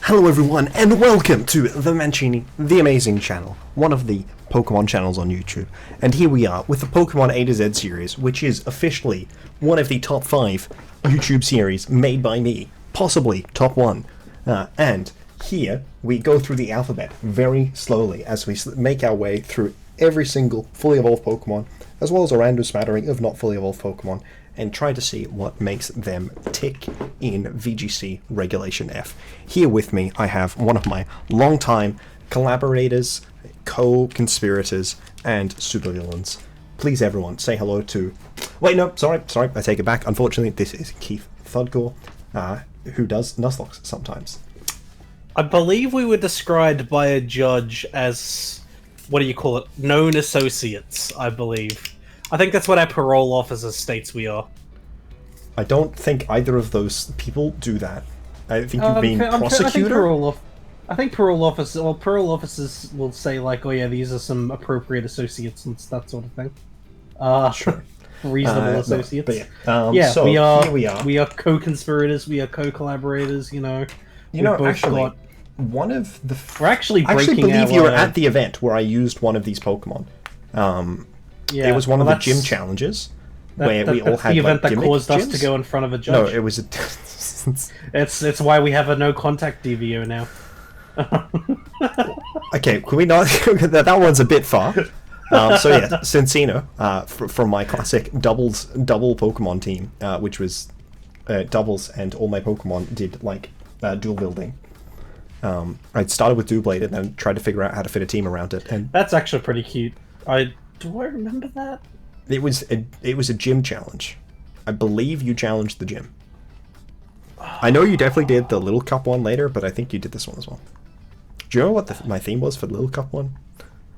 Hello everyone, and welcome to the Mancini, the amazing channel, one of the Pokemon channels on YouTube. And here we are with the Pokemon A to Z series, which is officially one of the top 5 YouTube series made by me, possibly top 1. And here we go through the alphabet very slowly as we make our way through every single fully evolved Pokemon, as well as a random smattering of not fully evolved Pokemon, and try to see what makes them tick in VGC Regulation F. Here with me, I have one of my longtime collaborators, co-conspirators, and supervillains. Please, everyone, say hello to... Wait, no, sorry, I take it back. Unfortunately, this is Keith Thudgore, who does Nuzlocke sometimes. I believe we were described by a judge as, what do you call it, known associates, I believe. I think that's what our parole officer states we are. I don't think either of those people do that. I think you've been prosecutor. I think parole officers will say like, oh yeah, these are some appropriate associates and that sort of thing. Sure. Reasonable associates. No, but yeah. So here we are. We are co-conspirators. We are co-collaborators. You know. Actually, one of the. We're actually breaking. I actually believe you were at the event where I used one of these Pokemon. Yeah, it was one of the gym challenges where we all had the event that caused gyms. us to go in front of a judge. No, it was it's why we have a no contact DVO now. Okay, can we not? That one's a bit far. So yeah, Cincinno, from my classic double Pokemon team, which was doubles, and all my Pokemon did like dual building. I started with Doublade and then tried to figure out how to fit a team around it, and that's actually pretty cute. Do I remember that? It was a gym challenge. I believe you challenged the gym. I know you definitely did the Little Cup one later, but I think you did this one as well. Do you know what my theme was for the Little Cup one?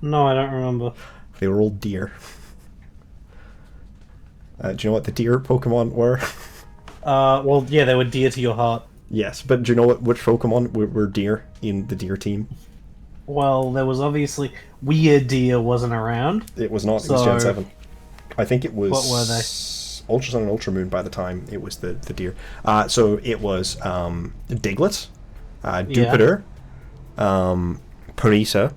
No, I don't remember. They were all deer. Do you know what the deer Pokemon were? Well, yeah, they were dear to your heart. Yes, but do you know which Pokemon were deer in the deer team? Well, there was obviously... Weird Deer wasn't around. It was not, it was Gen 7. I think it was... What were they? Ultra Sun and Ultra Moon by the time it was the deer. So it was Diglett, Dupeter, Parisa.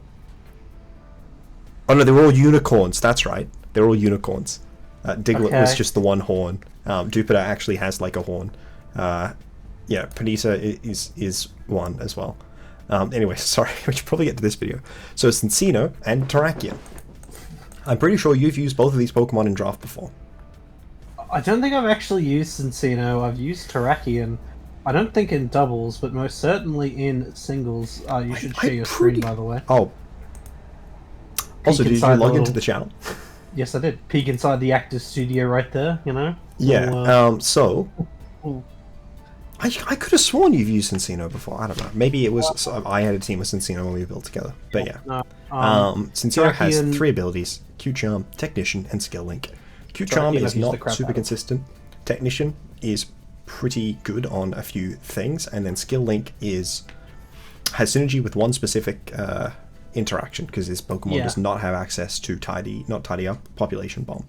Oh no, they were all unicorns, that's right. They were all unicorns. Diglett was just the one horn. Dupeter actually has like a horn. Yeah, Parisa is one as well. Anyway, sorry, we should probably get to this video. So, Cincinno and Terrakion. I'm pretty sure you've used both of these Pokemon in draft before. I don't think I've actually used Cincinno. I've used Terrakion. I don't think in doubles, but most certainly in singles. You should share your screen, by the way. Oh. Also, did you log into the channel? Yes, I did. Peek inside the active studio right there, you know? Yeah, I could have sworn you've used Cincinno before. I don't know. Maybe it was I had a team with Cincinno when we built together. But yeah. Cincinno has 3 abilities: Q-Charm, Technician, and Skill Link. Q-Charm is not super consistent. Technician is pretty good on a few things, and then Skill Link has synergy with one specific interaction, because this Pokemon does not have access to Tidy Up, Population Bomb.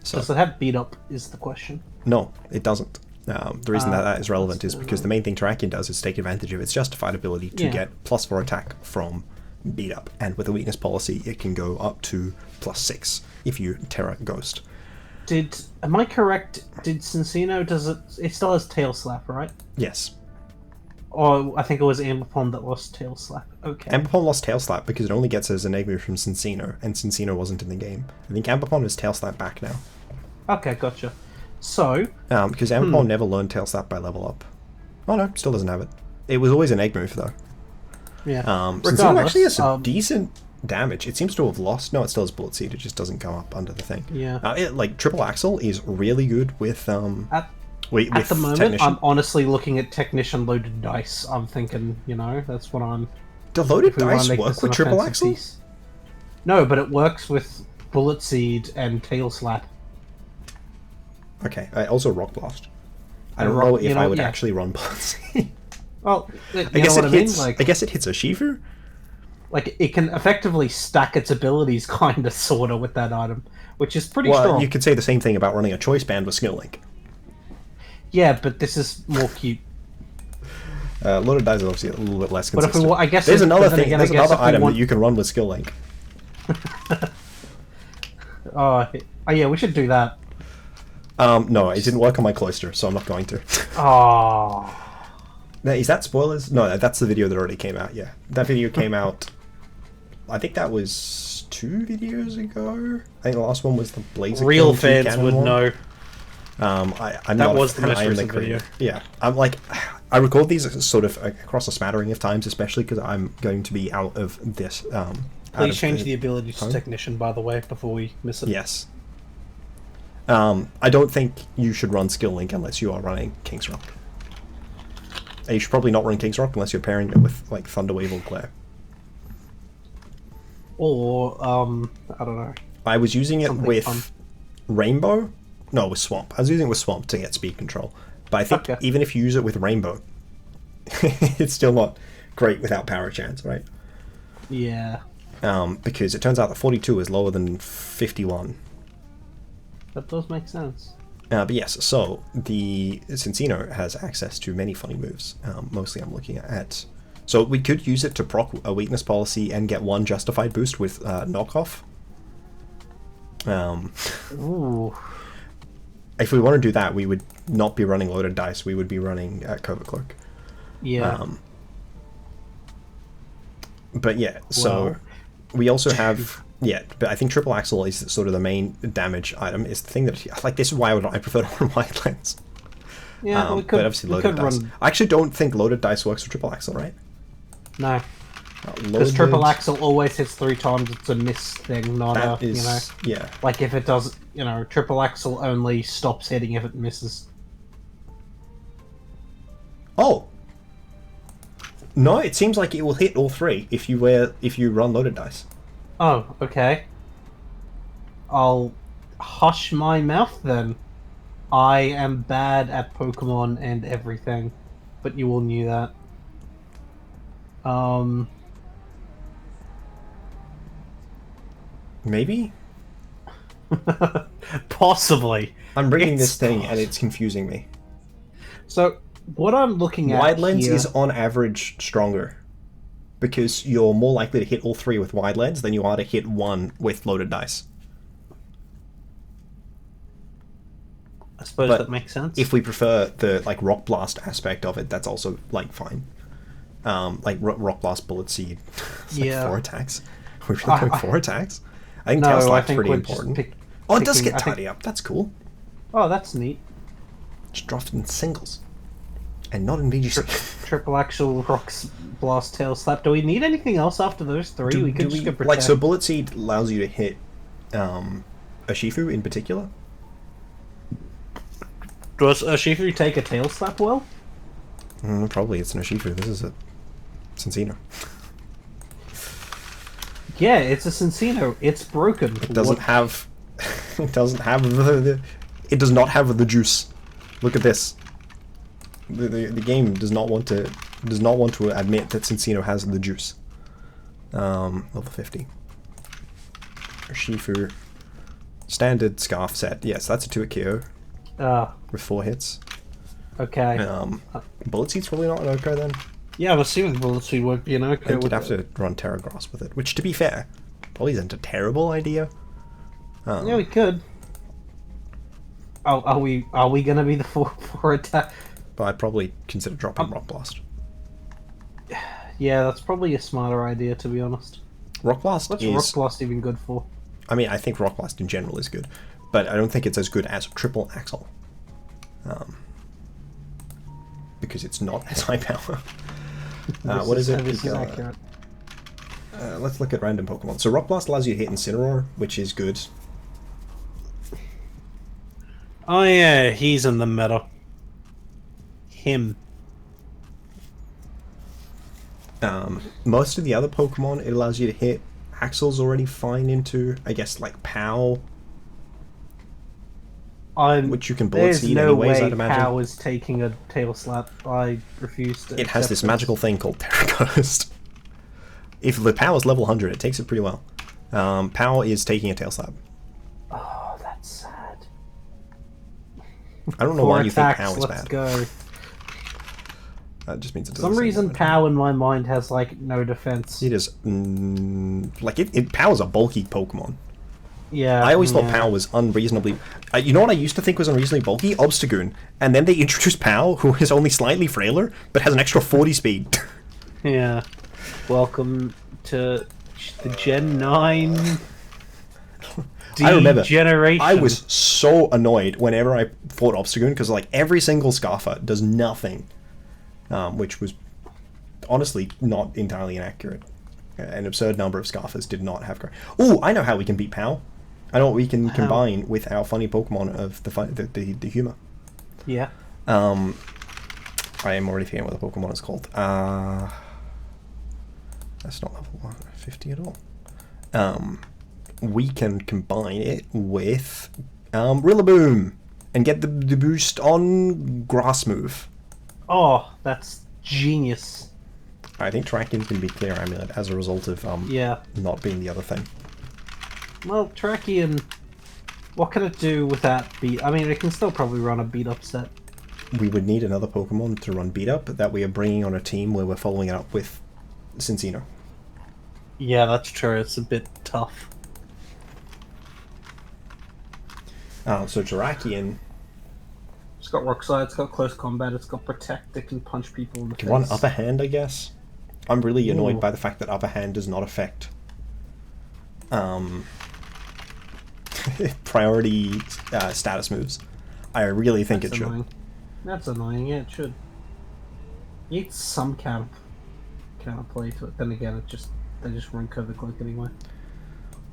So, does it have Beat Up is the question. No, it doesn't. The reason that is relevant is because the main thing Terrakion does is take advantage of its justified ability to get +4 attack from Beat Up, and with a weakness policy it can go up to +6 if you Terra Ghost. Am I correct? Did Cincinno, it still has Tail Slap, right? Yes. Or I think it was Ambipom that lost Tail Slap. Okay. Ambipom lost Tail Slap because it only gets as a negative from Cincinno, and Cincinno wasn't in the game. I think Ambipom is Tail Slap back now. Okay, gotcha. So... because Ambipom never learned Tail Slap by level up. Oh no, still doesn't have it. It was always an egg move though. Yeah. Cincinno actually has some decent damage. It seems to have lost... No, it still has Bullet Seed, it just doesn't come up under the thing. Yeah. Like, Triple Axle is really good with... At the moment, Technician. I'm honestly looking at Technician loaded dice. I'm thinking, you know, that's what I'm... Do loaded dice work with Triple Axle? No, but it works with Bullet Seed and Tail Slap. Okay, also Rock Blast. I don't know if I would actually run Bullet Seed. Well, I guess it hits. I guess it hits a Shifu. Like, it can effectively stack its abilities, kind of, sort of, with that item, which is pretty strong. Well, you could say the same thing about running a Choice Band with Skill Link. Yeah, but this is more cute. Loaded dice is obviously a little bit less But if consistent. I guess there's if- another but then thing. again, I There's guess another if we item want- that you can run with Skill Link. Oh yeah, we should do that. No, it didn't work on my cloister, so I'm not going to. Oh. Now, is that spoilers? No, that's the video that already came out. Yeah, that video came out. I think that was 2 videos ago. I think the last one was the Blazer. Real King 2 fans Cannon would one. know. I'm That not was the fan, most I am recent creator. video. Yeah, I'm like, I record these sort of across a smattering of times, especially because I'm going to be out of this. Please change the ability to technician, by the way, before we miss it. Yes. I don't think you should run Skill Link unless you are running King's Rock. And you should probably not run King's Rock unless you're pairing it with like Thunderwave or Glare. Or I don't know. I was using it Something with fun. Rainbow. No, with Swamp. I was using it with Swamp to get speed control. But I think Okay. even if you use it with Rainbow, it's still not great without Power Chance, right? Yeah. Because it turns out that 42 is lower than 51. That does make sense. But yes, so the Cincinno has access to many funny moves. Mostly I'm looking at... So we could use it to proc a weakness policy and get 1 justified boost with knockoff. Ooh. If we want to do that, we would not be running loaded dice. We would be running Covert Cloak. Yeah. But yeah, so Well. we also have... Yeah, but I think Triple Axle is sort of the main damage item. Is the thing that... Like, this is why I prefer to run Wildlands. Yeah, we could, but obviously we loaded could dice. run... I actually don't think loaded dice works for Triple Axle, right? No. Because Loaded- triple axle always hits 3 times. It's a miss thing, not That a, is... you know... Yeah. Like if it does, you know, triple axle only stops hitting if it misses. Oh! No, it seems like it will hit all 3 if you run loaded dice. Oh, okay. I'll hush my mouth then. I am bad at Pokemon and everything, but you all knew that. Maybe? Possibly. I'm reading It's this thing and it's confusing me. So, what I'm looking at Wide lens here... is on average stronger. Because you're more likely to hit all 3 with wide lens than you are to hit 1 with loaded dice. I suppose but that makes sense. If we prefer the like Rock Blast aspect of it, that's also like fine. Like Rock Blast, Bullet Seed, it's like Yeah. 4 attacks. We're really going 4 attacks. I think No, Tail I Slap's think pretty we're just important. Oh, it does picking- get I think- tidy up. That's cool. Oh, that's neat. Just dropped in singles, and not in VGC. Triple Axle, Rocks, Blast, Tail Slap. Do we need anything else after those 3? We could just go protect. Like, so Bullet Seed allows you to hit a Shifu in particular. Does Shifu take a Tail Slap well? Probably it's an Urshifu. This is a Cincinno. Yeah, it's a Cincinno. It's broken. It doesn't have. It doesn't have it does not have the juice. Look at this. The game does not want to admit that Cincinno has the juice. Level 50. Urshifu. Standard Scarf set. Yes, that's a 2 KO with 4 hits. Okay. Bullet Seed's probably not an OK then. Yeah, I'm assuming Bullet Seed won't be an I okay think with you'd have to run Terra Grass with it, which, to be fair, probably isn't a terrible idea. Yeah, we could. Oh, are we gonna be the 4 attack? But I'd probably consider dropping Rock Blast. Yeah, that's probably a smarter idea, to be honest. Rock Blast What's is... Rock Blast even good for? I mean, I think Rock Blast in general is good, but I don't think it's as good as Triple Axle. Because it's not as high power. What is it? This is accurate. Let's look at random Pokemon. So Rock Blast allows you to hit Incineroar, which is good. Oh yeah, he's in the meta. Him. Most of the other Pokemon, it allows you to hit. Axel's already fine into, I guess, like POW, which you can Bullet There's Seed no anyways, way I'd imagine. POW is taking a Tail Slap. I refuse to. It has accept this magical thing called Terra Ghost. If the POW is level 100, it takes it pretty well. POW is taking a Tail Slap. Oh, that's sad. I don't know why you think POW is let's bad. go. That just means it For some reason, POW in my mind has, like, no defense. It is... like, POW is a bulky Pokemon. Yeah. I always thought POW was unreasonably... you know what I used to think was unreasonably bulky? Obstagoon. And then they introduced POW, who is only slightly frailer, but has an extra 40 speed. Yeah. Welcome to the Gen 9... I remember, Generation. I was so annoyed whenever I fought Obstagoon, because, like, every single Scarfer does nothing. Which was honestly not entirely inaccurate. An absurd number of Scarfers did not have... Oh, I know how we can beat POW. I know what we can combine with our funny Pokemon of the humor. Yeah. I am already forgetting what the Pokemon is called. That's not level 150 at all. We can combine it with Rillaboom and get the boost on Grass move. Oh, that's genius. I think Terrakion can be Clear Amulet as a result of not being the other thing. Well, Terrakion, what can it do with that beat? I mean, it can still probably run a beat up set. We would need another Pokemon to run beat up that we are bringing on a team where we're following it up with Cincinno. Yeah, that's true. It's a bit tough. So Terrakion... It's got Rock Slide, it's got Close Combat, it's got Protect, it can punch people in the face. Can run Upper Hand, I guess? I'm really annoyed by the fact that Upper Hand does not affect... priority status moves. I really think it should. That's annoying, yeah, it should. You need some counterplay to it, then again, they just run Covert Cloak anyway.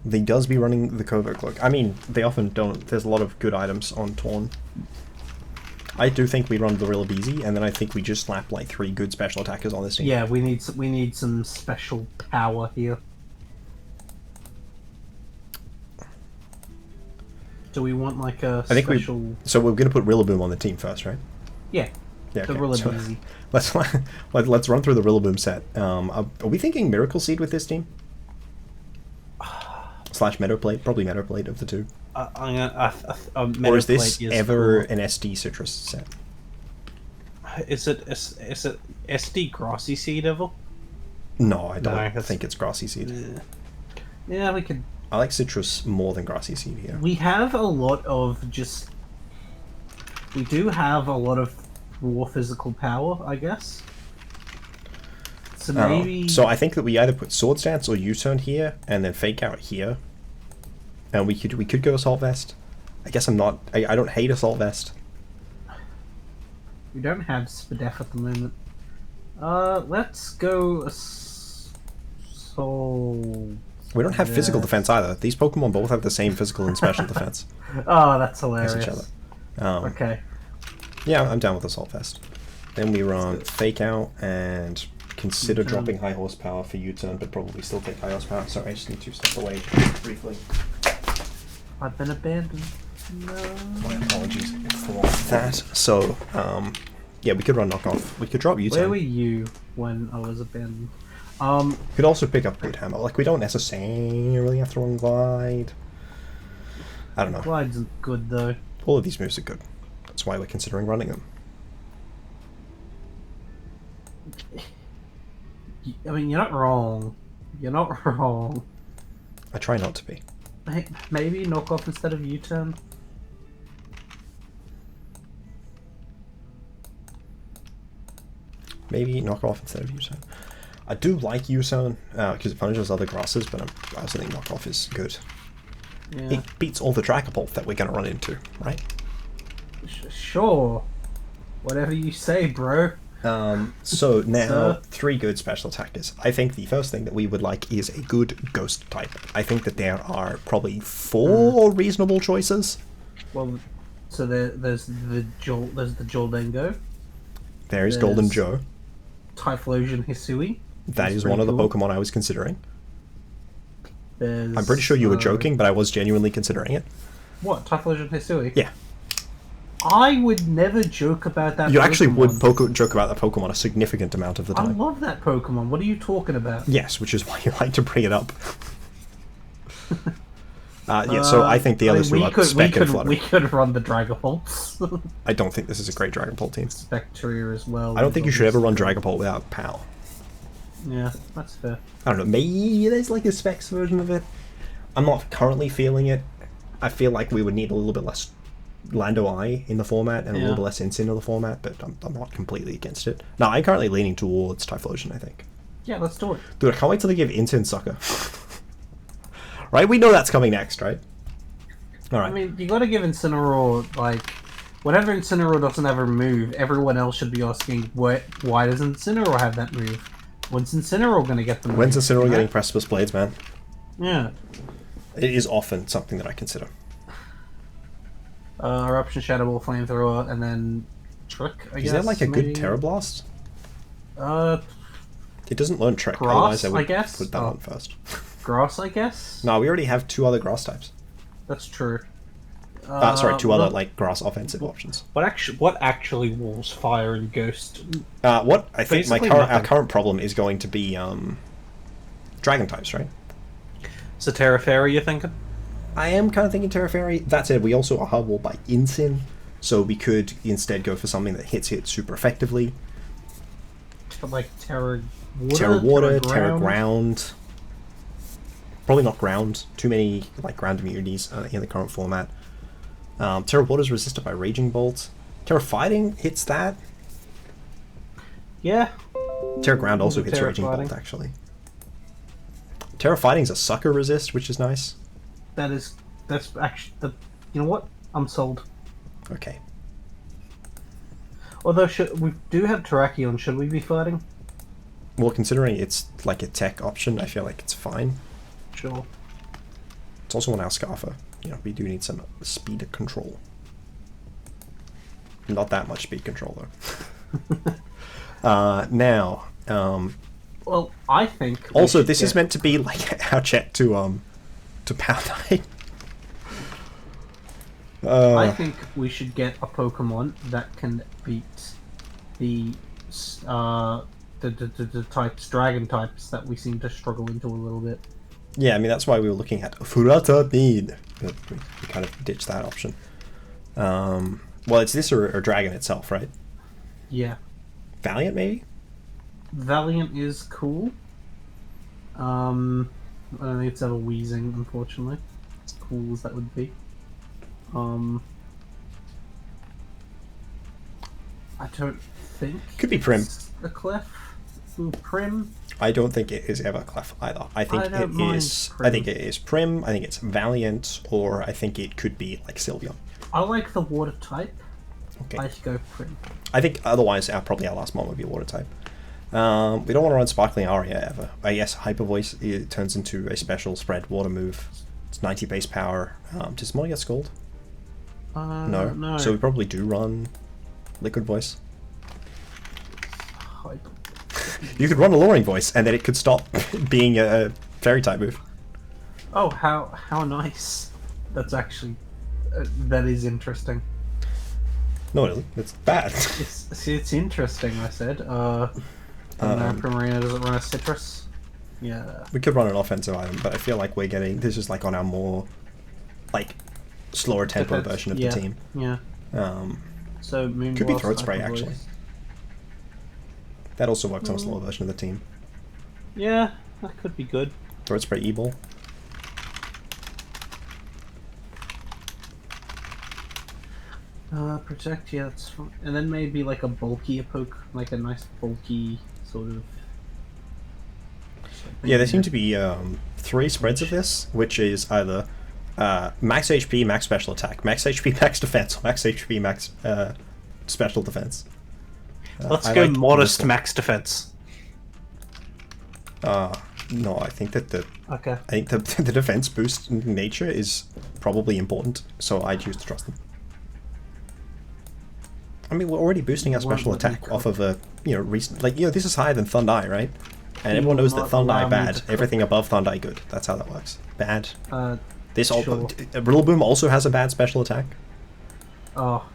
They does be running the Covert Cloak. I mean, they often don't. There's a lot of good items on Torn. I do think we run the Rillabeezy, and then I think we just slap like 3 good special attackers on this team. Yeah, we need some special power here. Do we want like a special... So we're going to put Rillaboom on the team first, right? Yeah. Yeah. The Okay. Rillabeezy. So, let's run through the Rillaboom set. Are we thinking Miracle Seed with this team? Slash Meadow Plate, probably Meadow Plate of the two. Or is this ever an SD Citrus set? Is it SD Grassy Seed ever? No, I don't think it's Grassy Seed. Yeah, we could. I like Citrus more than Grassy Seed here. We have a lot of just. We do have a lot of raw physical power, I guess. So maybe. So I think that we either put Sword Stance or U-turn here, and then Fake Out here. And we could go Assault Vest. I guess I don't hate Assault Vest. We don't have Spadef at the moment. Let's go We don't have physical defense either. These Pokemon both have the same physical and special defense. Oh, that's hilarious. Each other. Okay. Yeah, I'm down with Assault Vest. Then we run Fake Out and consider dropping High Horsepower for U-turn, but probably still take High Horsepower. Sorry, I just need to step away briefly. I've been abandoned. No. My apologies for that. So, yeah, we could run Knockoff. We could drop U-turn. Where were you when I was abandoned? Could also pick up Wood Hammer. Like, we don't necessarily have to run Glide. I don't know. Glide's good, though. All of these moves are good. That's why we're considering running them. I mean, you're not wrong. You're not wrong. I try not to be. Maybe Knockoff instead of U-turn? Maybe Knockoff instead of U-turn. I do like U-turn, because it punishes other grasses, but I also think Knockoff is good. Yeah. It beats all the Dragapult that we're going to run into, right? Sure. Whatever you say, bro. So now, 3 good special attackers. I think the first thing that we would like is a good ghost type. I think that there are probably 4 reasonable choices. Well, so there's the Joldengo. There's Golden Joe. Typhlosion Hisui. That is one of the Pokemon I was considering. There's, I'm pretty sure you were joking, but I was genuinely considering it. What, Typhlosion Hisui? Yeah. I would never joke about that. You actually would joke about that Pokemon a significant amount of the time. I love that Pokemon. What are you talking about? Yes, which is why you like to bring it up. Yeah, so I think the other two are Spec and Flutter. We could run the Dragapults. I don't think this is a great Dragapult team. Spectria as well. I don't think you should ever run Dragapult without PAL. Yeah, that's fair. I don't know, maybe there's like a Specs version of it. I'm not currently feeling it. I feel like we would need a little bit less Lando Eye in the format and a little bit less Incin in the format, but I'm not completely against it. No, I'm currently leaning towards Typhlosion, I think. Yeah, let's do it. Dude, I can't wait till they give Incin Sucker. Right? We know that's coming next, right? Alright. I mean, you gotta give Incineroar, like, whenever Incineroar doesn't ever move, everyone else should be asking, why does Incineroar have that move? When's Incineroar gonna get the move? When's Incineroar getting Precipice Blades, man? Yeah. It is often something that I consider. Eruption, Shadow Ball, Flamethrower, and then Trick, I guess. Is that like a good Terra Blast? It doesn't learn Trick, Grass, otherwise I would guess? put that on first. Grass, I guess? No, we already have 2 other Grass types. That's true. Sorry, 2 other like Grass offensive options. What actually walls Fire and Ghost? What I think Basically our current problem is going to be Dragon types, right? So Terra Fairy, you're thinking? I am kind of thinking Terra Fairy. That said, we also are hardwalled by Incin, so we could instead go for something that hits it super effectively. But like Terra Water, Terra Ground. Probably not Ground. Too many like ground immunities in the current format. Terra Water is resisted by Raging Bolt. Terra Fighting hits that. Yeah. Terra Ground also hits Terra Raging Fighting. Bolt, actually. Terra Fighting's a sucker resist, which is nice. That's actually you know what? I'm sold. Okay. Although we do have Terrakion, should we be fighting? Well, considering it's like a tech option, I feel like it's fine. Sure. It's also on our Scarfer. You know, we do need some speed control. Not that much speed control, though. Now, well, I think... Also, this is meant to be like our check to Powdite. I think we should get a Pokemon that can beat the types, dragon types that we seem to struggle into a little bit. Yeah, I mean, that's why we were looking at Furata Need. We kind of ditched that option. Well, it's this or Dragon itself, right? Yeah. Valiant, maybe? Valiant is cool. I don't think it's ever wheezing, unfortunately. As cool as that would be. I don't think... Could be Prim. A Clef? Prim? I don't think it is ever Clef either. I think it is. I think it is Prim. I think it's Valiant, or I think it could be like Sylveon. I like the water type. Okay. I should go Prim. I think otherwise, probably our last one would be Water type. We don't want to run Sparkling Aria ever. I guess Hyper Voice it turns into a special spread water move. It's 90 base power. Does Molly get Scald? No. So we probably do run Liquid Voice. Hyper. You could run Alluring Voice, and then it could stop being a Fairy type move. Oh, how nice! That's actually that is interesting. No, really, it's bad. It's interesting. I said. Primarina doesn't run a citrus. Yeah. We could run an offensive item, but I feel like we're getting this is like on our more like slower tempo version of the team. Yeah. So Moon could be Blast, Throat Spray Hyper actually. Voice. That also works on a slower version of the team. Yeah, that could be good. Throat Spray E-Ball. Protect, yeah, that's fine. And then maybe like a bulkier poke, like a nice bulky sort of... Yeah, there seem to be 3 spreads of this, which is either max HP, max special attack, max HP, max defense, or max HP, max special defense. Let's go like modest max defense. No, I think that Okay. I think the defense boost in nature is probably important, so I choose to trust them. I mean, we're already boosting our special attack off of a recent this is higher than Thundai, right? And everyone knows that Thundai bad. Everything above Thundai good. That's how that works. Bad. This sure. Rillaboom also has a bad special attack. Oh.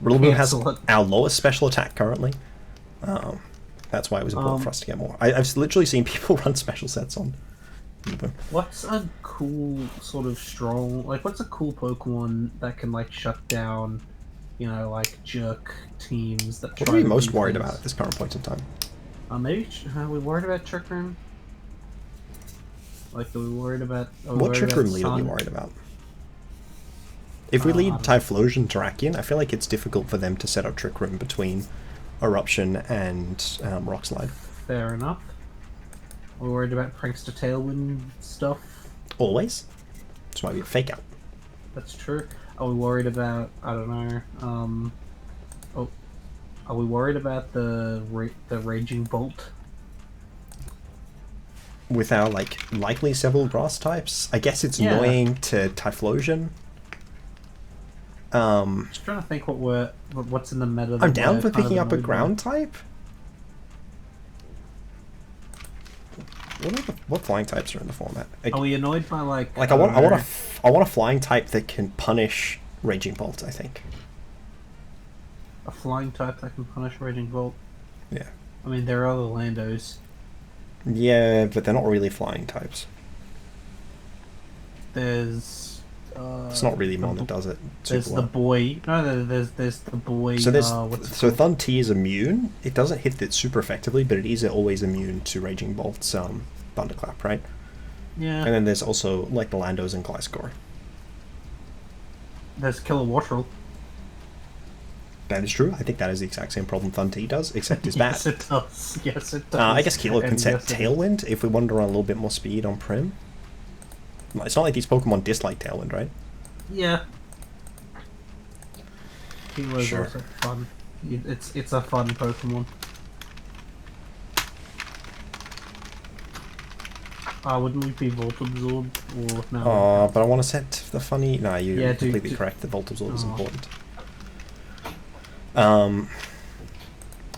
Rillaboom has our lowest special attack currently. That's why it was important for us to get more. I've literally seen people run special sets on What's a cool sort of strong, like, what's a cool Pokemon that can, like, shut down, you know, like, jerk teams that What are we most worried about at this current point in time? Maybe, are we worried about Trick Room? Like, are we worried about... What Trick Room lead are we worried about? If we lead Typhlosion Terrakion, I feel like it's difficult for them to set up Trick Room between Eruption and Rock Slide. Fair enough. Are we worried about Prankster Tailwind stuff? Always. This might be a fake out. That's true. Are we worried about, I don't know, are we worried about the Raging Bolt? With our, like, likely several grass types? I guess it's annoying to Typhlosion. Just trying to think what's in the meta. I'm down for picking up a ground type. What flying types are in the format? Are we annoyed by like? Like I want a flying type that can punish Raging Bolt. I think. A flying type that can punish Raging Bolt. Yeah. I mean, there are other Landos. Yeah, but they're not really flying types. There's. It's not really one that does it. There's the boy. No, there's the boy. So Thun T is immune. It doesn't hit it super effectively, but it is always immune to Raging Bolt's Thunderclap, right? Yeah. And then there's also like the Landos and Gliscor. There's Killer Wattrel. That is true. I think that is the exact same problem Thun T does, except it's bad. Yes, it does. Yes, it does. I guess Kilo can set Tailwind if we wanted to run a little bit more speed on Prim. It's not like these Pokemon dislike Tailwind, right? Yeah. Kilo's also fun. It's a fun Pokemon. Wouldn't we be Volt Absorb or no? Oh, but I want to set the funny. No, you're completely correct. The Volt Absorb is important.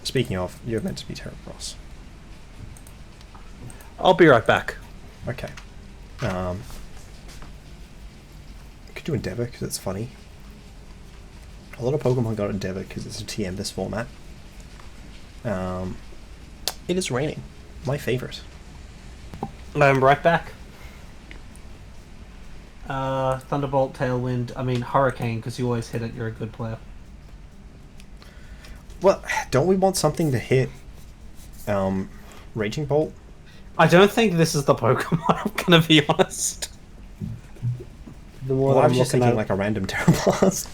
Speaking of, you're meant to be Terracross. I'll be right back. Okay. Could do Endeavor because it's funny. A lot of Pokemon got Endeavor because it's a TM this format. It is raining. My favorite. I'm right back. Thunderbolt, Tailwind. I mean Hurricane because you always hit it. You're a good player. Well, don't we want something to hit Raging Bolt? I don't think this is the Pokemon, I'm gonna be honest. I was just thinking like a random Terra Blast.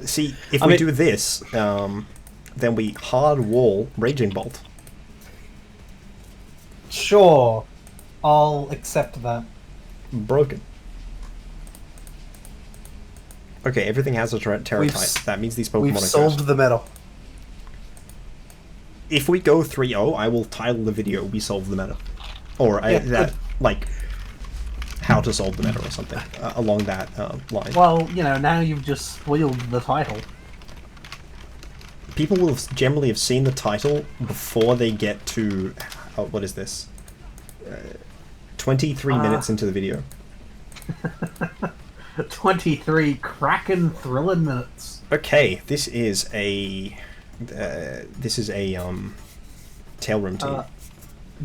See, if we do this, then we hard wall Raging Bolt. Sure. I'll accept that. Broken. Okay, everything has a Terra type. That means these Pokemon we've are solved cursed. the meta. If we go 3-0, I will title the video "We Solve the Meta," or like how to solve the meta or something along that line. Well, you know, now you've just spoiled the title. People will generally have seen the title before they get to what is this? 23 minutes into the video. 23 cracking thrilling minutes. Okay, this is a tail room team.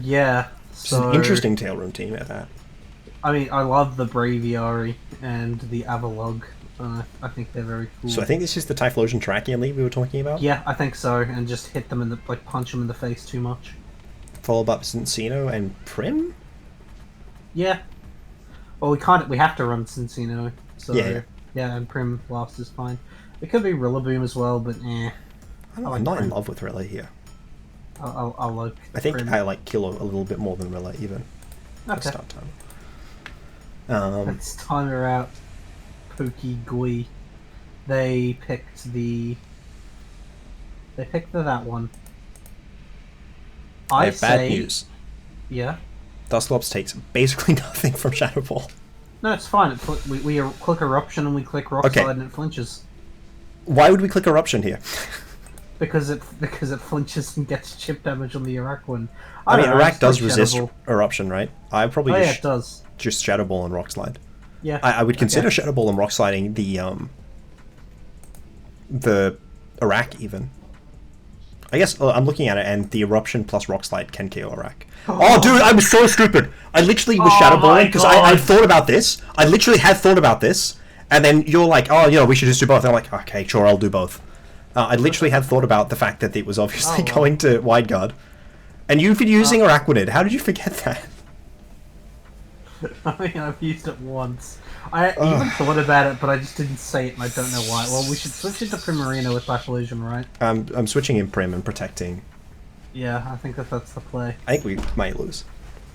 Yeah, It's an interesting tail room team at that. I mean, I love the Braviary and the Avalugg. I think they're very cool. So I think this is the Typhlosion Terrakion lead we were talking about? Yeah, I think so, and just hit them in the, like, punch them in the face too much. Followed up Cincinno and Prim? Yeah. Well, we have to run Cincinno, so yeah, and Prim Blast is fine. It could be Rillaboom as well, but I'm not in love with Rilla here. I'll like I think Prim. I like Kilo a little bit more than Rilla even. Okay. Start time. Let's time her out. Pokegoi. They picked that one. I have bad news. Yeah. Dusclops takes basically nothing from Shadow Ball. No, it's fine. We click Eruption and we click Rock Slide and it flinches. Why would we click Eruption here? Because it flinches and gets chip damage on the Araquan. I mean, Arac does resist Eruption, right? I probably it does. Just Shadow Ball and Rock Slide. Yeah. I would consider Shadow Ball and Rock Sliding the Arac even. I guess I'm looking at it, and the eruption plus rock slide can KO a rack. Oh, dude, I'm so stupid. I literally was shadowballing because I thought about this. I literally had thought about this, and then you're like, oh, we should just do both. And I'm like, okay, sure, I'll do both. I literally had thought about the fact that it was obviously going to wide guard, and you've been using Araquanid. How did you forget that? I mean, I've used it once. I even thought about it, but I just didn't say it, and I don't know why. Well, we should switch into Primarina with Typhlosion, right? I'm switching in Prim and protecting. Yeah, I think that's the play. I think we might lose.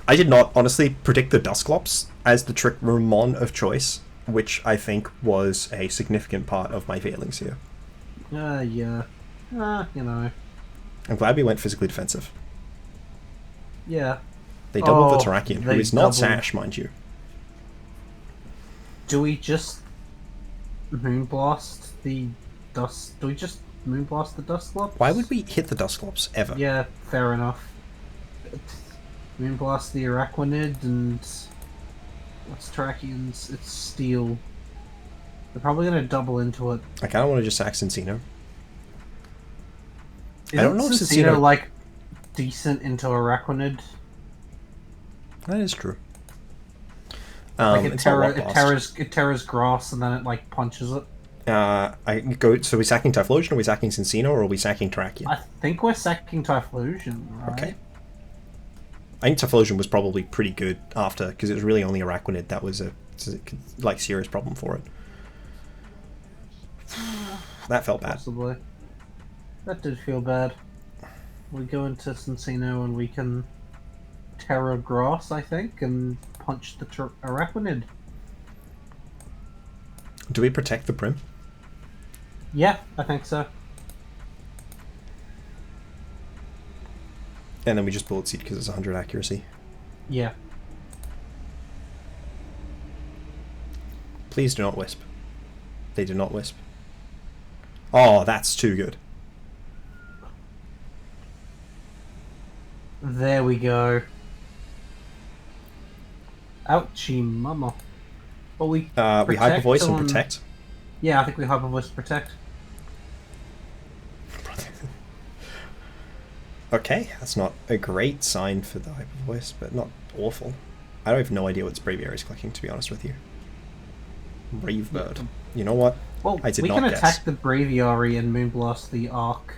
I did not, honestly, predict the Dusclops as the Trick Room of choice, which I think was a significant part of my failings here. Yeah. I'm glad we went physically defensive. Yeah. They doubled the Terrakion, who is not Sash, mind you. Do we just Moonblast the Dust? Do we just Moonblast the Dusclops? Why would we hit the Dusclops, ever? Yeah, fair enough. Moonblast the Araquanid and... What's Terrakion's? It's Steel. They're probably going to double into it. I kind of want to just sack Cincinno. I don't know if Cincinno, like, decent into Araquanid. That is true. Like it terrors grass and then it like punches it. So we're sacking Typhlosion, are we sacking Cincinno, or are we sacking Terrakion? I think we're sacking Typhlosion, right? Okay. I think Typhlosion was probably pretty good after, because it was really only Araquanid that was a serious problem for it. That felt bad. Possibly. That did feel bad. We go into Cincinno and we can Terra Grass, I think, and punch the Araquanid. Do we protect the Prim? Yeah, I think so. And then we just Bullet Seed because it's 100 accuracy. Yeah. Please do not Wisp. They do not Wisp. Oh, that's too good. There we go. Ouchie mama. Well, we Hyper Voice and Protect. Yeah, I think we Hyper Voice Protect. Okay, that's not a great sign for the Hyper Voice, but not awful. I don't have no idea what Braviary is clicking, to be honest with you. Brave Bird. Yeah. You know what? Well, we can attack the Braviary and Moonblast the Arc.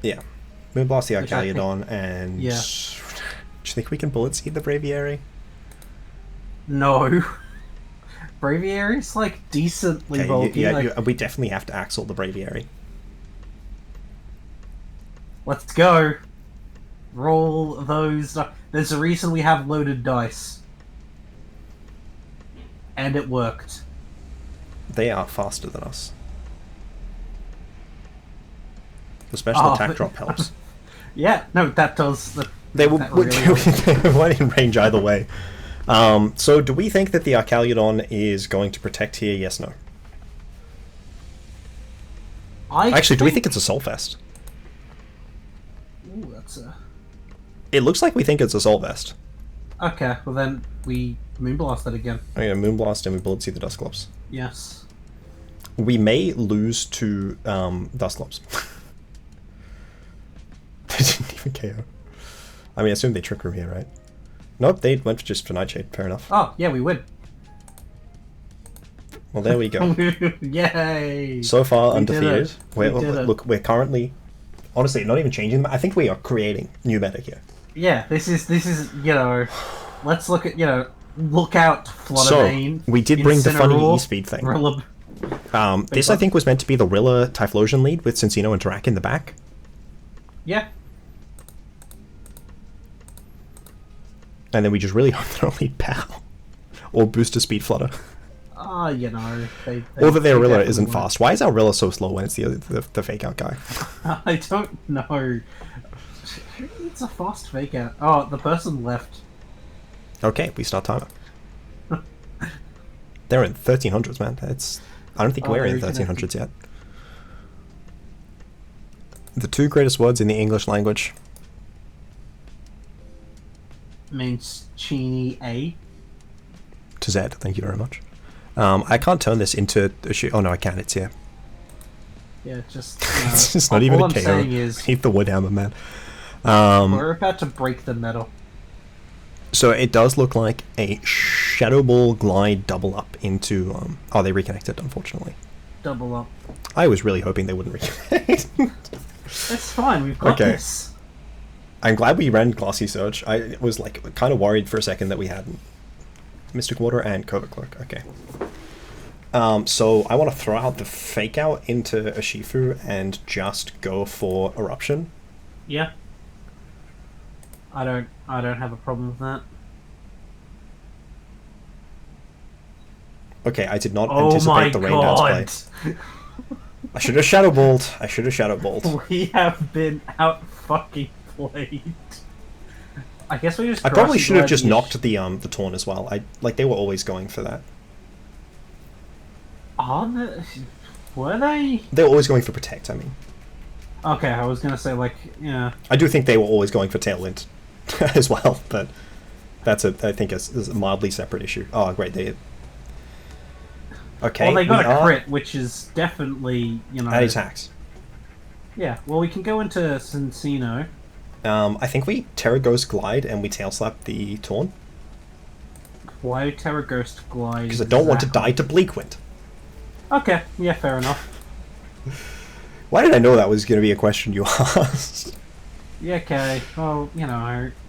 Yeah. Moonblast the Arcaliodon and... Yeah. Do you think we can Bullet Seed the Braviary? No. Braviary's like decently bulky. Yeah, we definitely have to Axle the Braviary. Let's go. Roll those. There's a reason we have loaded dice. And it worked. They are faster than us. The special attack drop helps. Yeah, no, that does. They weren't in range either way. So do we think that the Arcaliodon is going to protect here? Yes, no. Do we think it's a Soul Vest? Ooh, that's a... It looks like we think it's a Soul Vest. Okay, well then we Moonblast it again. Okay, Moonblast and we Bullet Seed the Dusclops. Yes. We may lose to Dusclops. They didn't even KO. I mean, I assume they Trick Room here, right? Nope, they went just for Nightshade. Fair enough. Oh, yeah, we win. Well, there we go. Yay! So far, undefeated. Look, we're currently... Honestly, not even changing them. I think we are creating new meta here. Yeah, this is let's look at, look out, Fluttermane. So, we did bring the funny E-Speed thing. This, I think, was meant to be the Rilla Typhlosion lead with Cincinno and Terrak in the back. Yeah. And then we just really hope they don't lead PAL. Or Booster Speed Flutter. Or that their Rilla isn't fast. Why is our Rilla so slow when it's the fake out guy? I don't know. It's a fast fake out. Oh, the person left. Okay, we start timer. They're in 1300s, man. I don't think we're in 1300s yet. The two greatest words in the English language. Means Chini A. To Z, thank you very much. I can't turn this into a shoot. Oh no, I can. It's here. Yeah, just It's just not even all a I'm KO. saying is Hate the Woodhammer, man. we're about to break the metal. So it does look like a Shadow Ball glide double up into... oh, they reconnected, unfortunately. Double up. I was really hoping they wouldn't reconnect. It's fine, we've got Okay. this. I'm glad we ran Glossy Surge. I was like kind of worried for a second that we had Mystic Water and Covert Cloak. Okay. So I want to throw out the Fake Out into Urshifu and just go for Eruption. Yeah. I don't have a problem with that. Okay, I did not Oh my anticipate the Rain Dance play. I should have Shadow Balled. I should have Shadow Balled. We have been out fucking played. I guess we just. I probably should have just Grassy knocked the Taunt as well. They were always going for that. Were they? They were always going for Protect, I mean. Okay, I was gonna say like yeah. I do think they were always going for Tailwind as well, but that's I think is a mildly separate issue. Oh, great, they... Okay, Well, they got a crit, which is definitely, That is hacks. Yeah, well, we can go into Cincinno. I think we Terra Ghost Glide and we Tail Slap the Taunt. Why Terra Ghost Glide? Because I don't want to die to Bleakwind. Okay, yeah, fair enough. Why did I know that was going to be a question you asked? Yeah, okay. Well,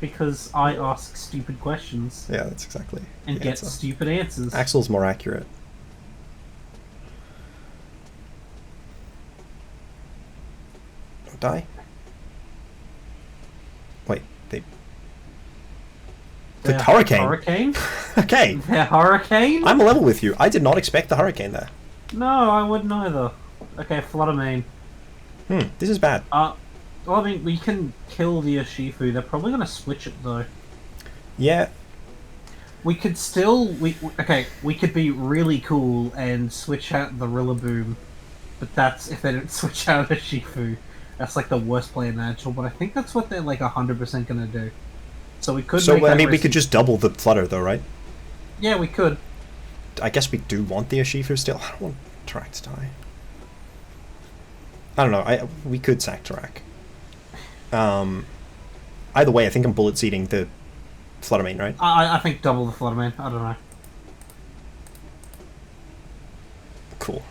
because I ask stupid questions. Yeah, that's exactly. And get stupid answers. Axel's more accurate. Don't die. Wait, the Hurricane? Hurricane? Okay. The Hurricane? I'm level with you. I did not expect the Hurricane there. No, I wouldn't either. Okay, Fluttermane. This is bad. Well, I mean, we can kill the Urshifu. They're probably going to switch it, though. Yeah. We could still... we could be really cool and switch out the Rillaboom. But that's if they don't switch out Urshifu. That's like the worst play imaginable, but I think that's what they're like 100% going to do. So we could make I mean, we could just double the Flutter, though, right? Yeah, we could. I guess we do want the Urshifu still. I don't want Tarak to die. I don't know. We could sack Tarak. Either way, I think I'm bullet seeding the Fluttermane, right? I think double the Fluttermane. I don't know. Cool.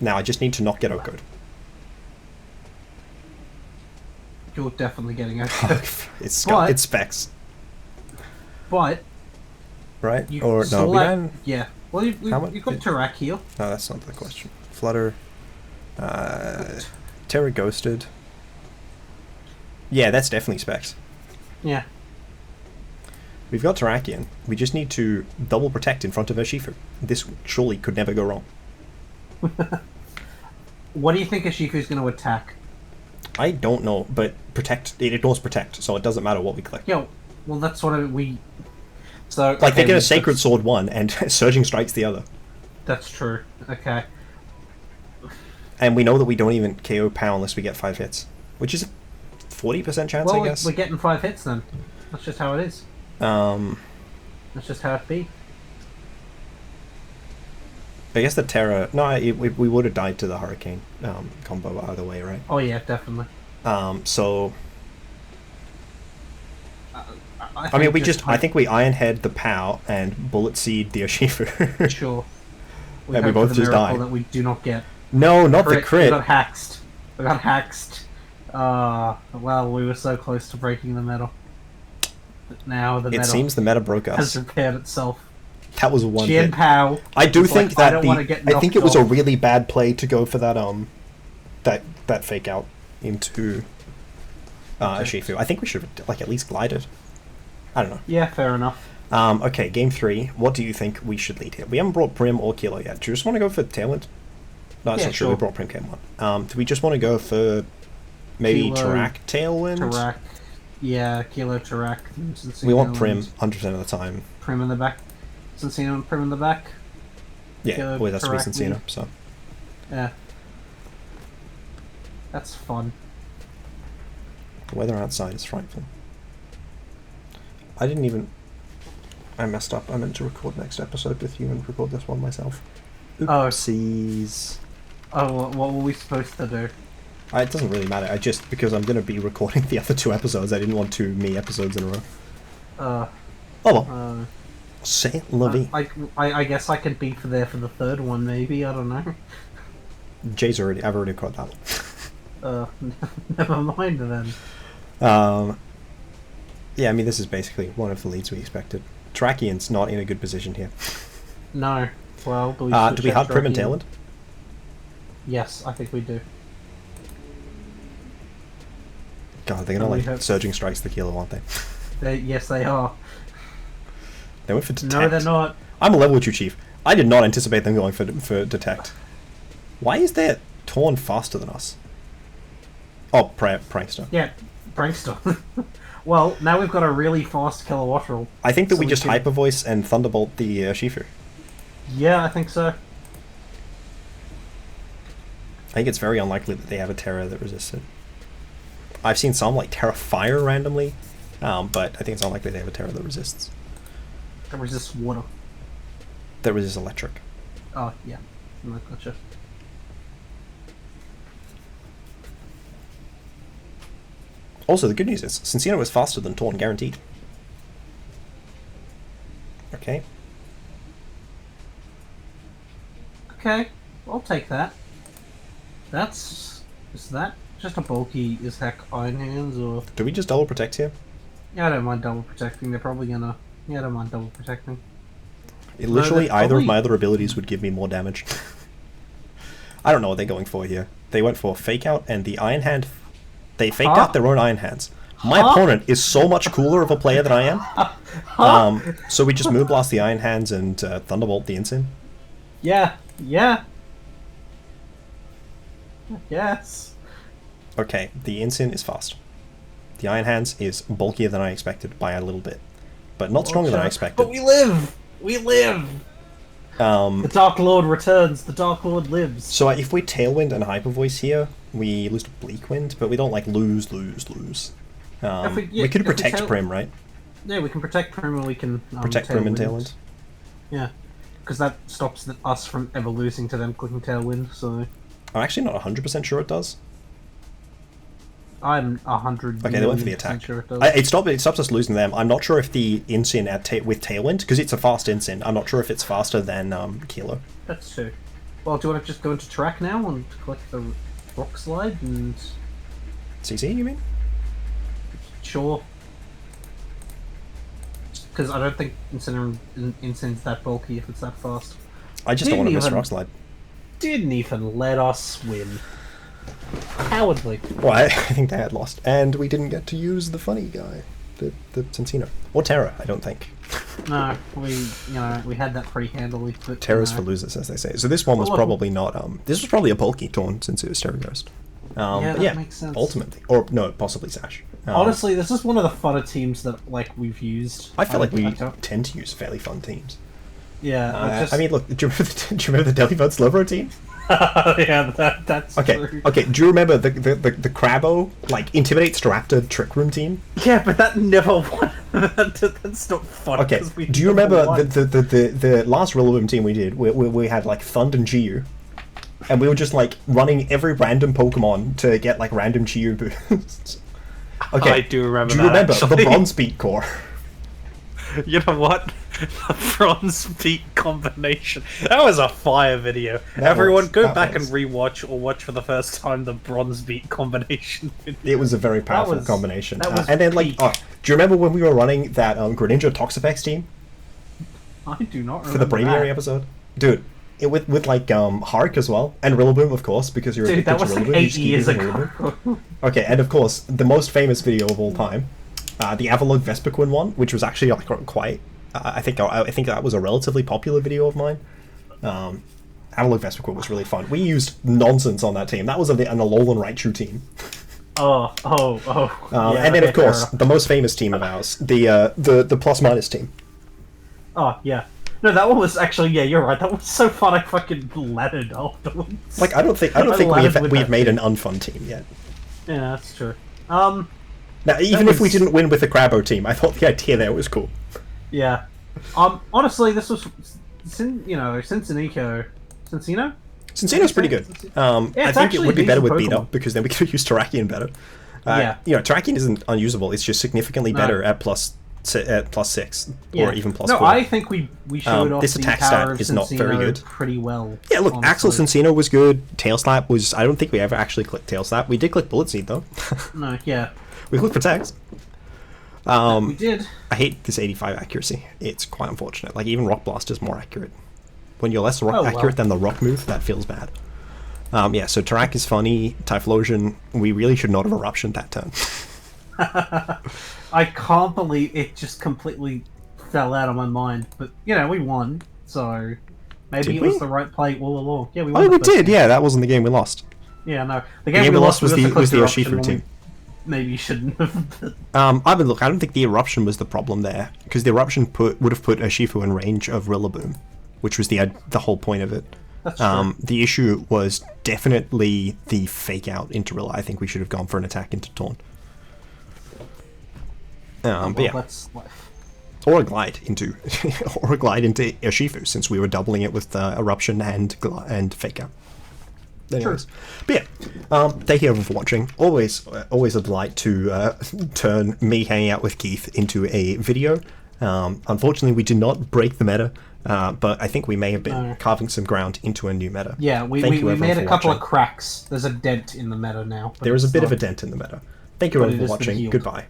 Now I just need to not get Oakcode. You're definitely getting out. It's specs. But right? Or no, we ran... Yeah. Well, you've got Terrakion. No, that's not the question. Flutter. Terra Ghosted. Yeah, that's definitely specs. Yeah. We've got Terrakion. We just need to double protect in front of Urshifu. This surely could never go wrong. What do you think Urshifu's going to attack? I don't know, but protect. It ignores protect, so it doesn't matter what we click. Yo, well, that's what we. So like they get a Sacred Sword one and Surging Strikes the other. That's true. Okay. And we know that we don't even KO POW unless we get 5 hits, which is a 40% chance, I guess. We're getting 5 hits then. That's just how it is. That's just how it be. I guess the Terra... No, we would have died to the Hurricane combo either way, right? Oh yeah, definitely. So... I mean, I think we Iron Head the POW and Bullet Seed the Urshifu. Sure. And we both just died. That we do not get. No, not the crit. We got haxed. We got haxed. Well, we were so close to breaking the metal. But now the metal... It seems the meta broke us. ...has repaired itself. That was one hit. Pow. I do think that I think it was a really bad play to go for that that fake out into Urshifu. I think we should have at least glided. I don't know. Yeah, fair enough. Okay, game 3. What do you think we should lead here? We haven't brought Prim or Kilo yet. Do you just want to go for Tailwind? No, that's not true. We brought Prim game 1. Do we just want to go for maybe Tarak Tailwind? Tarak. Yeah, Kilo Tarak. We want Prim 100% of the time. Prim in the back. Cincinno and Prim in the back. Yeah, always has to be Cincinno, so. Yeah. That's fun. The weather outside is frightful. I messed up. I meant to record next episode with you and record this one myself. Oopsies. Oh, what were we supposed to do? It doesn't really matter. Because I'm going to be recording the other 2 episodes, I didn't want 2 me episodes in a row. Oh well. C'est la vie. I guess I could be there for the 3rd one, maybe. I don't know. I've already caught that one. Never mind then. Yeah, I mean, this is basically one of the leads we expected. Terrakion's not in a good position here. No. Well, do we hunt Prim and Tailwind? Yes, I think we do. God, they're gonna Surging Strikes the Kilo, aren't they? Yes, they are. They went for Detect. No, they're not. I'm a level 2 chief. I did not anticipate them going for Detect. Why is their Torn faster than us? Oh, Prankster. Yeah, Prankster. Well, now we've got a really fast Kilowattrel. I think that we just Hyper Voice and Thunderbolt the Shifu. Yeah, I think so. I think it's very unlikely that they have a Terra that resists it. I've seen some like Terra Fire randomly, but I think it's unlikely they have a Terra that resists. That resists water. That resists electric. Oh, yeah. No, gotcha. Also, the good news is, Cincinno is faster than Torn, guaranteed. Okay. Okay, I'll take that. Is that just a bulky as heck Iron Hands, or... Do we just double protect here? Yeah, I don't mind double protecting. They're probably gonna... Yeah, I don't mind double protecting. Literally, either of my other abilities would give me more damage. I don't know what they're going for here. They went for Fake Out and the Iron Hand. They faked out their own Iron Hands. My opponent is so much cooler of a player than I am. So we just Moonblast the Iron Hands and Thunderbolt the Incin. Yeah. Yes. Okay, the Incin is fast. The Iron Hands is bulkier than I expected by a little bit. But not stronger than I expected. But we live! We live! The Dark Lord returns. The Dark Lord lives. So if we Tailwind and Hyper Voice here, we lose to Bleak Wind, but we don't like lose. We could protect Prim, right? Yeah, we can protect Prim and we can protect Prim and Tailwind. Yeah, because that stops us from ever losing to them clicking Tailwind. So I'm actually not 100% sure it does. I'm 100. Okay, they went for the attack. Sure it stops us losing them. I'm not sure if the Incin with Tailwind, because it's a fast Incin. I'm not sure if it's faster than Kilo. That's true. Well, do you want to just go into track now and collect the Rock Slide and... CC, you mean? Sure. Because I don't think Incin's that bulky if it's that fast. I just don't want to miss Rock Slide. Didn't even let us win. Cowardly. Well, I think they had lost. And we didn't get to use the funny guy. The Cincinno. Or Terra, I don't think. No, we had that pretty handily. But, Terra's for losers, as they say. So this one was probably not, this was probably a bulky Torn since it was Terra Ghost. Yeah, that makes sense. Ultimately. Or, no, possibly Sash. Honestly, this is one of the funner teams that, we've used. I feel like we tend to use fairly fun teams. Yeah, I mean, look, do you remember the Delibird Slowbro team? Yeah, that's true. Okay, do you remember the Crabbo, intimidates Raptor Trick Room team? Yeah, but that never won. That's not fun. Okay, do you remember the last Rillaboom team we did, where we had, Thund and Giyu, and we were just, running every random Pokemon to get, random Giyu boosts? Okay, I do remember Do you remember the Bronze Beat Core? You know what? The Bronze Beat combination. That was a fire video. Everyone, go back and rewatch or watch for the first time the Bronze Beat combination video. It was a very powerful combination. And then, do you remember when we were running that Greninja Toxapex team? I do not remember for the Braviary episode? Dude, with Hark as well. And Rillaboom, of course, because you're Dude, that was 8 years ago. Okay, and of course, the most famous video of all time. The Avalok Vespiquen one, which was actually quite... I think that was a relatively popular video of mine. Avalok Vespiquen was really fun. We used nonsense on that team. That was an Alolan Raichu team. Yeah, and then, of course, the most famous team of ours, the Plus Minus team. Oh, yeah. No, that one was actually... Yeah, you're right. That was so fun, I fucking laddered afterwards. I don't think we've made an unfun team yet. Yeah, that's true. Now, even if we didn't win with the Crabbo team, I thought the idea there was cool. Yeah. Honestly, this was, Cincinno? Cincinno's pretty good. Yeah, I it's think it actually would be a better with decent beat Pokemon. up because then we could use Terrakion better. Yeah. You know, Terrakion isn't unusable. It's just significantly better at +6 or even +4. No, I think we showed off this the attack power stat of is not very Cincinno good. pretty well. Yeah, look, honestly. Axel Cincinno was good. Tail Slap was... I don't think we ever actually clicked Tail Slap. We did click Bullet Seed, though. No, yeah. We clicked Protect. We did. I hate this 85 accuracy. It's quite unfortunate. Like, even Rock Blast is more accurate. When you're less rock accurate than the Rock move, that feels bad. Yeah, so Tarak is funny. Typhlosion, we really should not have Eruption that turn. I can't believe it just completely fell out of my mind. But, you know, we won, so maybe it was the right play all along. Yeah, we won. Oh, we the first did, game. yeah, that wasn't the game we lost. Yeah, no. The game we lost was the Eruption Urshifu when team. Maybe you shouldn't have. I mean, look, I don't think the Eruption was the problem there, because the Eruption would have put Urshifu in range of Rillaboom, which was the whole point of it. That's true. The issue was definitely the fake out into Rilla. I think we should have gone for an attack into Taunt. But yeah. That's life. Or a glide into Urshifu, since we were doubling it with Eruption and fake out. Anyways. But yeah, thank you everyone for watching. Always a delight to turn me hanging out with Keith into a video. Unfortunately, we did not break the meta, but I think we may have been carving some ground into a new meta. Yeah, we made a couple of cracks. There's a dent in the meta now. There is a bit of a dent in the meta. Thank you everyone for watching. Goodbye.